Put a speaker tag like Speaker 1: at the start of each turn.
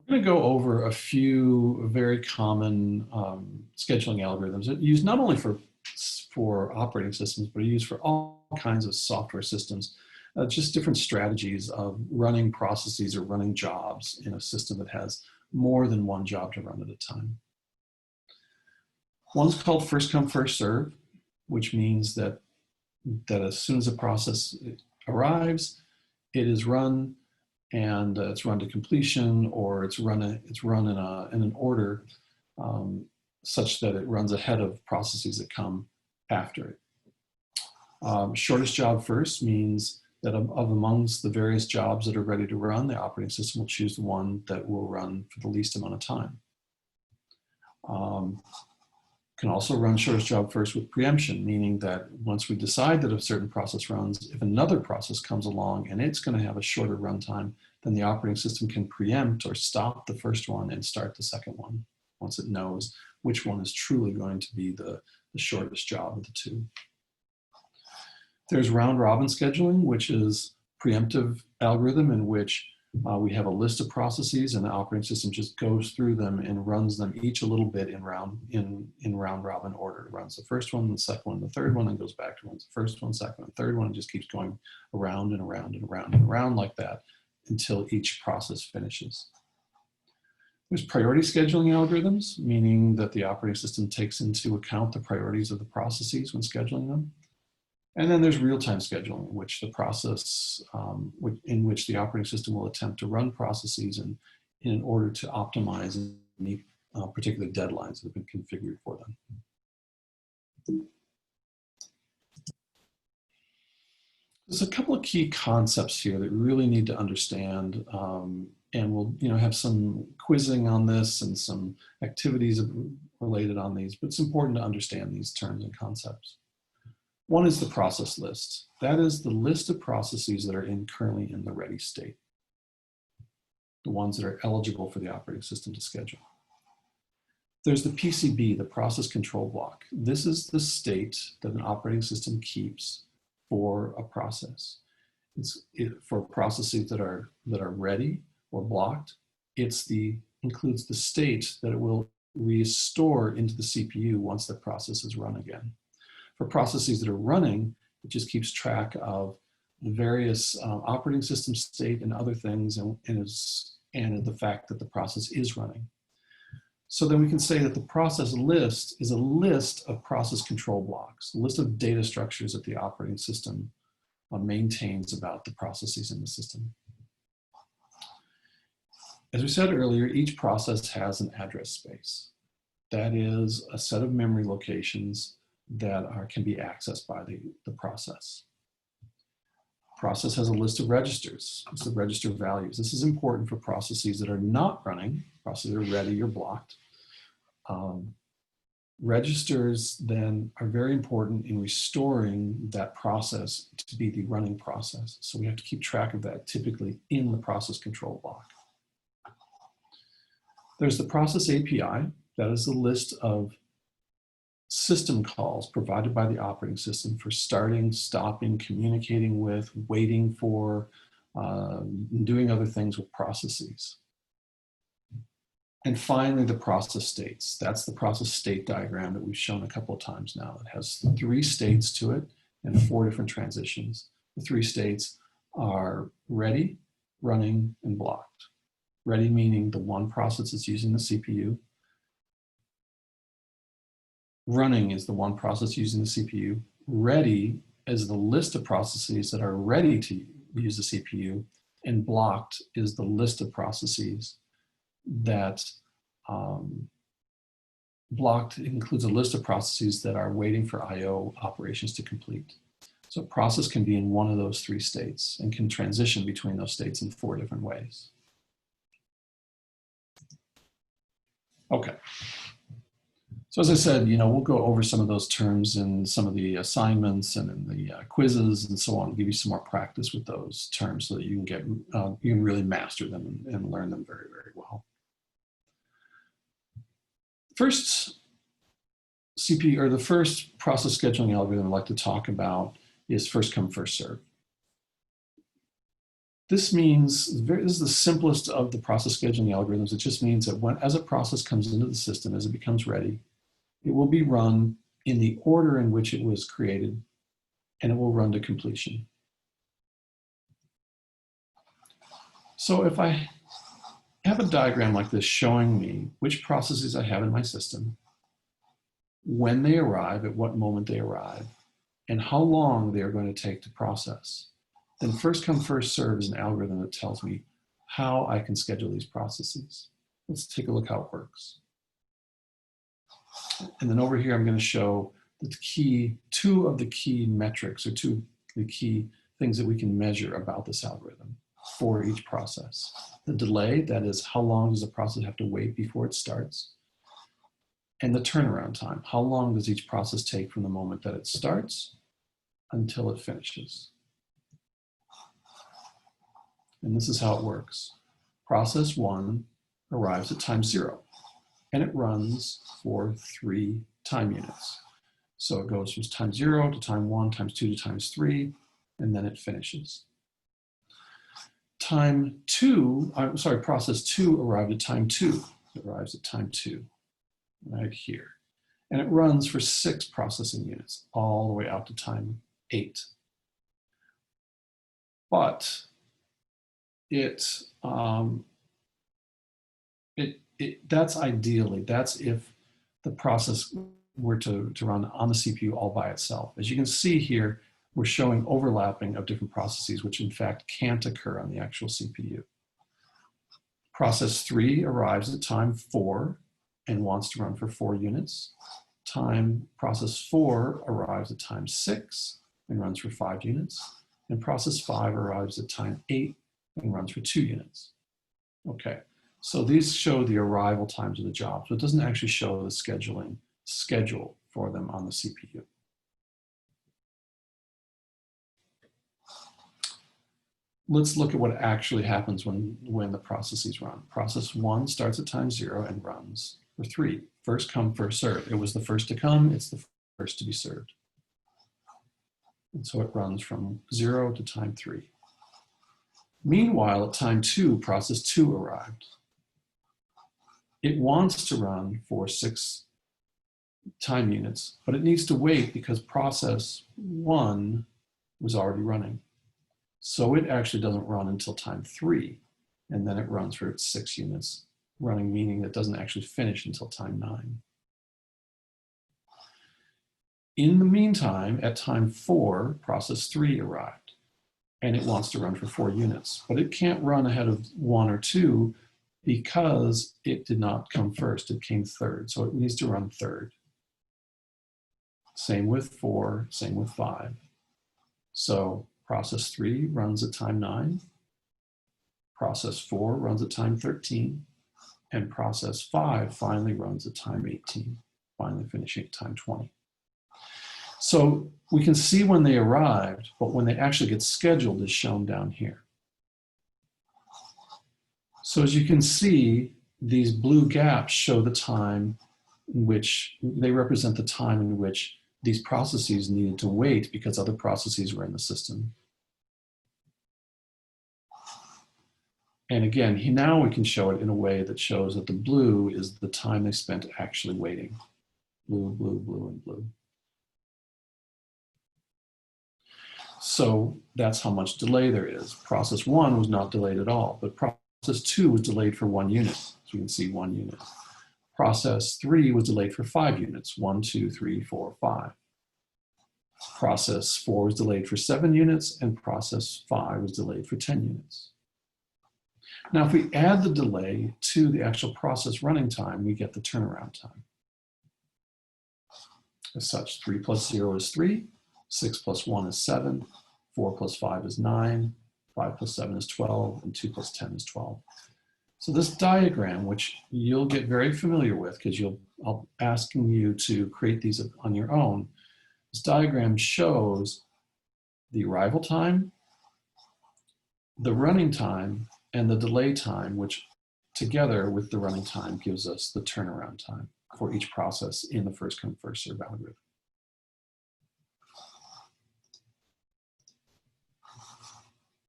Speaker 1: I'm going to go over a few very common scheduling algorithms that are used not only for operating systems, but are used for all kinds of software systems. Just different strategies of running processes or running jobs in a system that has more than one job to run at a time. One's called first come, first serve, which means that as soon as a process arrives, it is run and it's run to completion, or it's run in an order such that it runs ahead of processes that come after it. Shortest job first means that of amongst the various jobs that are ready to run, the operating system will choose the one that will run for the least amount of time. Can also run shortest job first with preemption, meaning that once we decide that a certain process runs, if another process comes along and it's going to have a shorter runtime, then the operating system can preempt or stop the first one and start the second one once it knows which one is truly going to be the shortest job of the two. There's round robin scheduling, which is preemptive algorithm in which we have a list of processes and the operating system just goes through them and runs them each a little bit in round robin order. It runs the first one, the second one, the third one, and goes back to runs the first one, second one, third one, and just keeps going around and around and around and around like that until each process finishes. There's priority scheduling algorithms, meaning that the operating system takes into account the priorities of the processes when scheduling them. And then there's real-time scheduling, which the process, in which the operating system will attempt to run processes in order to optimize and meet particular deadlines that have been configured for them. There's a couple of key concepts here that we really need to understand, and we'll have some quizzing on this and some activities related on these, but it's important to understand these terms and concepts. One is the process list. That is the list of processes that are currently in the ready state, the ones that are eligible for the operating system to schedule. There's the PCB, the process control block. This is the state that an operating system keeps for a process. For processes that are ready or blocked, includes the state that it will restore into the CPU once the process is run again. For processes that are running, it just keeps track of the various operating system state and other things and the fact that the process is running. So then we can say that the process list is a list of process control blocks, a list of data structures that the operating system maintains about the processes in the system. As we said earlier, each process has an address space. That is a set of memory locations that can be accessed by the process. Process has a list of registers, it's the register values. This is important for processes that are not running, processes that are ready or blocked. Registers then are very important in restoring that process to be the running process. So we have to keep track of that typically in the process control block. There's the process API. That is the list of system calls provided by the operating system for starting, stopping, communicating with, waiting for, doing other things with processes. And finally, the process states. That's the process state diagram that we've shown a couple of times now. It has 3 states to it and 4 different transitions. The 3 states are ready, running, and blocked. Ready meaning the one process that's using the CPU. Running is the one process using the CPU. Ready is the list of processes that are ready to use the CPU. And blocked is the list of processes that blocked includes a list of processes that are waiting for IO operations to complete. So a process can be in one of those 3 states and can transition between those states in 4 different ways. Okay. So as I said, we'll go over some of those terms in some of the assignments and in the quizzes and so on, give you some more practice with those terms so that you can really master them and learn them very, very well. First CPU, or the first process scheduling algorithm I'd like to talk about is first come, first serve. This means, this is the simplest of the process scheduling algorithms. It just means that as a process comes into the system, as it becomes ready, it will be run in the order in which it was created, and it will run to completion. So if I have a diagram like this showing me which processes I have in my system, when they arrive, at what moment they arrive, and how long they are going to take to process, then first come, first serve is an algorithm that tells me how I can schedule these processes. Let's take a look how it works. And then over here, I'm going to show two of the key metrics, or two of the key things that we can measure about this algorithm for each process. The delay, that is, how long does the process have to wait before it starts? And the turnaround time, how long does each process take from the moment that it starts until it finishes? And this is how it works. Process 1 arrives at time 0, and it runs for 3 time units. So it goes from time 0 to time 1, times 2 to times 3, and then it finishes. Process 2 arrived at time 2. It arrives at time 2, right here. And it runs for 6 processing units, all the way out to time 8. But that's ideally, that's if the process were to run on the CPU all by itself. As you can see here, we're showing overlapping of different processes, which in fact can't occur on the actual CPU. Process 3 arrives at time 4 and wants to run for 4 units. Process 4 arrives at time 6 and runs for 5 units. And process 5 arrives at time 8 and runs for 2 units. Okay, so these show the arrival times of the job. So it doesn't actually show the schedule for them on the CPU. Let's look at what actually happens when the processes run. Process 1 starts at time 0 and runs for 3. First come, first serve. It was the first to come, it's the first to be served. And so it runs from 0 to time 3. Meanwhile, at time 2, process 2 arrived. It wants to run for 6 time units, but it needs to wait because process 1 was already running. So it actually doesn't run until time 3, and then it runs for 6 units, running meaning that it doesn't actually finish until time 9. In the meantime, at time 4, process 3 arrived, and it wants to run for 4 units, but it can't run ahead of 1 or 2 because it did not come first, it came third, so it needs to run third. Same with 4, same with 5. So process 3 runs at time 9, process 4 runs at time 13, and process 5 finally runs at time 18, finally finishing at time 20. So we can see when they arrived, but when they actually get scheduled is shown down here. So as you can see, these blue gaps show the time in which, they represent the time in which these processes needed to wait because other processes were in the system. And again, now we can show it in a way that shows that the blue is the time they spent actually waiting. Blue, blue, blue, and blue. So that's how much delay there is. Process 1 was not delayed at all, but process 2 was delayed for 1 unit. So you can see 1 unit. Process 3 was delayed for 5 units, 1, 2, 3, 4, 5. Process 4 was delayed for 7 units, and process 5 was delayed for 10 units. Now, if we add the delay to the actual process running time, we get the turnaround time. As such, 3 plus 0 is 3, 6 plus 1 is 7, 4 plus 5 is 9, 5 plus 7 is 12, and 2 plus 10 is 12. So this diagram, which you'll get very familiar with because I'll asking you to create these on your own, this diagram shows the arrival time, the running time, and the delay time, which together with the running time gives us the turnaround time for each process in the first come, first serve algorithm.